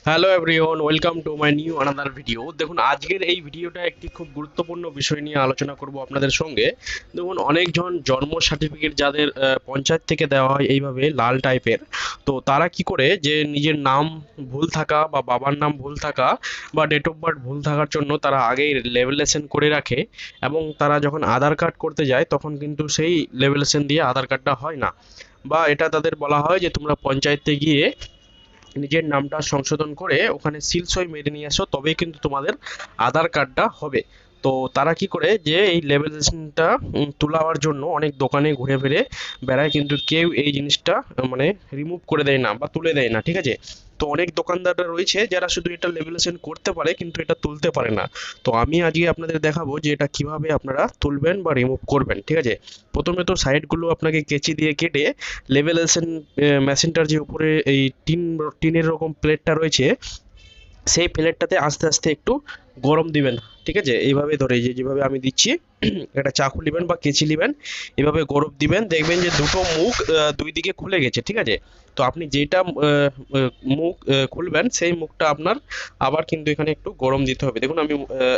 Hello everyone, welcome to my new another video. দেখুন, আজকের এই ভিডিওটা একটি খুব গুরুত্বপূর্ণ বিষয় নিয়ে আলোচনা করব আপনাদের সঙ্গে। দেখুন, অনেকজন জন্ম সার্টিফিকেট যাদের পঞ্চায়েত থেকে দেওয়া হয় এইভাবে লাল টাইপের, তো তারা কি করে যে নিজের নাম ভুল থাকা বা বাবার নাম ভুল থাকা বা ডেট অফ বার্থ ভুল থাকার জন্য তারা আগেই লেভেলেশন করে রাখে, এবং তারা যখন আধার কার্ড করতে যায় তখন কিন্তু সেই লেভেলেশন দিয়ে আধার কার্ডটা হয় না, বা এটা তাদের বলা হয় যে তোমরা পঞ্চায়েতে গিয়ে নিজের নামটা সংশোধন করে ওখানে সিল সই মেরে নিয়ে আসো, তবেই কিন্তু তোমাদের আধার কার্ডটা হবে। তো তারা কি করে যে এই লেভেলেশনটা তোলাবার জন্য অনেক দোকানে ঘুরে ফিরে বেড়ায়, কিন্তু কেউ এই জিনিসটা মানে রিমুভ করে দেয় না বা তুলে দেয় না, ঠিক আছে। তো অনেক দোকানদাররা রয়েছে যারা শুধু এটা লেভেলেশন করতে পারে কিন্তু এটা তুলতে পারে না। তো আমি আজকে আপনাদের দেখাবো যে এটা কিভাবে আপনারা তুলবেন বা রিমুভ করবেন, ঠিক আছে। প্রথমে তো সাইডগুলো আপনাকে কেচি দিয়ে কেটে লেভেলেশন মেশিনটার যে উপরে এই টিনের রকম প্লেটটা রয়েছে, সেই প্লেটটাতে আস্তে আস্তে একটু গরম দিবেন, ঠিক আছে। এইভাবে ধরে যে যেভাবে আমি দিচ্ছি একটা চাকু নেবেন বা কেচি নেবেন, এভাবে গরম দিবেন, দেখবেন যে দুটো মুখ দুই দিকে খুলে গেছে, ঠিক আছে। তো আপনি যেটা মুখ খুলবেন সেই মুখটা আপনার আবার কিন্তু এখানে একটু গরম দিতে হবে। দেখুন আমি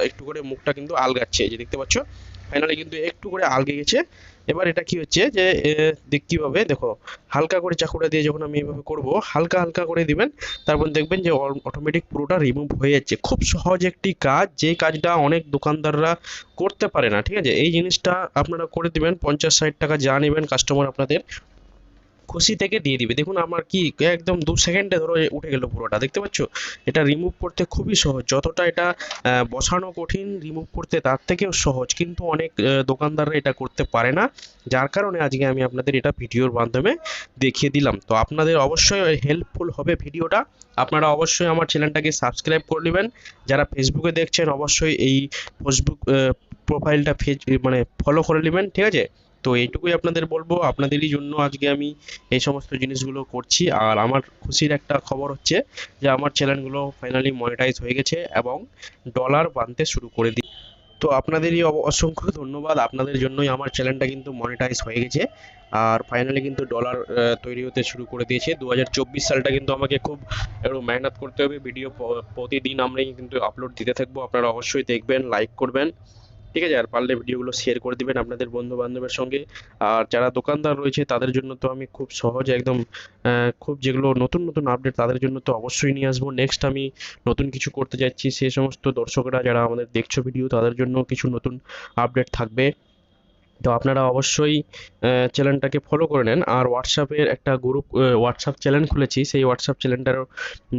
একটু করে মুখটা কিন্তু আলগাচ্ছি, এই যে দেখতে পাচ্ছ, ফাইনালি কিন্তু একটু করে আলগে গেছে। এবার এটা কি হচ্ছে যে কীভাবে দেখো, হালকা করে চাকুটা দিয়ে যখন আমি এভাবে করব, হালকা হালকা করে দিবেন, তারপর দেখবেন যে অটোমেটিক পুরোটা রিমুভ হয়ে যাচ্ছে। খুব সহজ একটি কাজ, যে কাজটা অনেক দোকানদাররা করতে পারে না, ঠিক আছে। এই জিনিসটা আপনারা করে দিবেন, 50-60 টাকা যা নেবেন কাস্টমার আপনাদের খুশি থেকে দিয়ে দিবে। দেখুন আমার কি একদম 2 সেকেন্ডে ধরো উঠে গেল পুরোটা, দেখতে পাচ্ছ। এটা রিমুভ করতে খুবই সহজ, যতটা এটা বসানো কঠিন, রিমুভ করতে তার থেকেও সহজ, কিন্তু অনেক দোকানদাররা এটা করতে পারে না, যার কারণে আজকে আমি আপনাদের এটা ভিডিওর মাধ্যমে দেখিয়ে দিলাম। তো আপনাদের অবশ্যই হেল্পফুল হবে ভিডিওটা। আপনারা অবশ্যই আমার চ্যানেলটাকে সাবস্ক্রাইব করে নেবেন। যারা ফেসবুকে দেখছেন অবশ্যই এই ফেসবুক প্রোফাইলটা মানে ফলো করে নেবেন, ঠিক আছে। তো এইটুকুই আপনাদের বলবো, আপনাদেরই জন্য আজকে আমি এই সমস্ত জিনিসগুলো করছি। আর আমার খুশির একটা খবর হচ্ছে যে আমার চ্যানেলগুলো ফাইনালি মনিটাইজ হয়ে গেছে এবং ডলার বানতে শুরু করে দিই। তো আপনাদেরই অসংখ্য ধন্যবাদ, আপনাদের জন্যই আমার চ্যানেলটা কিন্তু মনিটাইজ হয়ে গেছে। আর ফাইনালি কিন্তু ডলার তৈরি হতে শুরু করে দিয়েছে। 2024 সালটা কিন্তু আমাকে খুব একটু মেহনত করতে হবে, ভিডিও প্রতিদিন আমরা কিন্তু আপলোড দিতে থাকবো। আপনারা অবশ্যই দেখবেন, লাইক করবেন, ঠিক আছে। আর পারলে ভিডিওগুলো শেয়ার করে দিবেন আপনাদের বন্ধু বান্ধবের সঙ্গে। আর যারা দোকানদার রয়েছে তাদের জন্য তো আমি খুব সহজে একদম খুব যেগুলো নতুন নতুন আপডেট তাদের জন্য তো অবশ্যই নিয়ে আসবো। নেক্সট আমি নতুন কিছু করতে যাচ্ছি, সেই সমস্ত দর্শকরা যারা আমাদের দেখছো ভিডিও, তাদের জন্য কিছু নতুন আপডেট থাকবে। তো আপনারা অবশ্যই চ্যানেলটাকে ফলো করে নেন। আর হোয়াটসঅ্যাপের একটা গ্রুপ, হোয়াটসঅ্যাপ চ্যানেল খুলেছি, সেই হোয়াটসঅ্যাপ চ্যানেলটার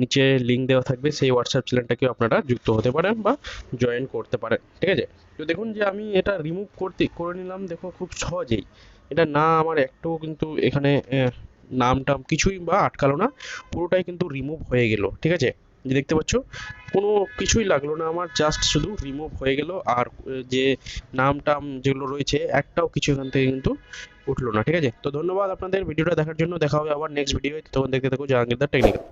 নিচে লিঙ্ক দেওয়া থাকবে, সেই হোয়াটসঅ্যাপ চ্যানেলটাকেও আপনারা যুক্ত হতে পারেন বা জয়েন করতে পারেন, ঠিক আছে। তো দেখুন যে আমি এটা রিমুভ করে নিলাম, দেখো খুব সহজেই। এটা না আমার একটুও কিন্তু এখানে নাম টাম কিছুই বা আটকালো না, পুরোটাই কিন্তু রিমুভ হয়ে গেল, ঠিক আছে। যে দেখতে পাচ্ছ, কোনো কিছুই লাগলো না আমার, জাস্ট শুধু রিমুভ হয়ে গেল। আর যে নাম টাম যেগুলো রয়েছে একটাও কিছু এখান থেকে কিন্তু উঠলো না, ঠিক আছে। তো ধন্যবাদ আপনাদের ভিডিওটা দেখার জন্য, দেখা হবে আবার নেক্সট ভিডিও, তখন দেখতে থাকো জাহাঙ্গীরদার টেকনিক্যাল।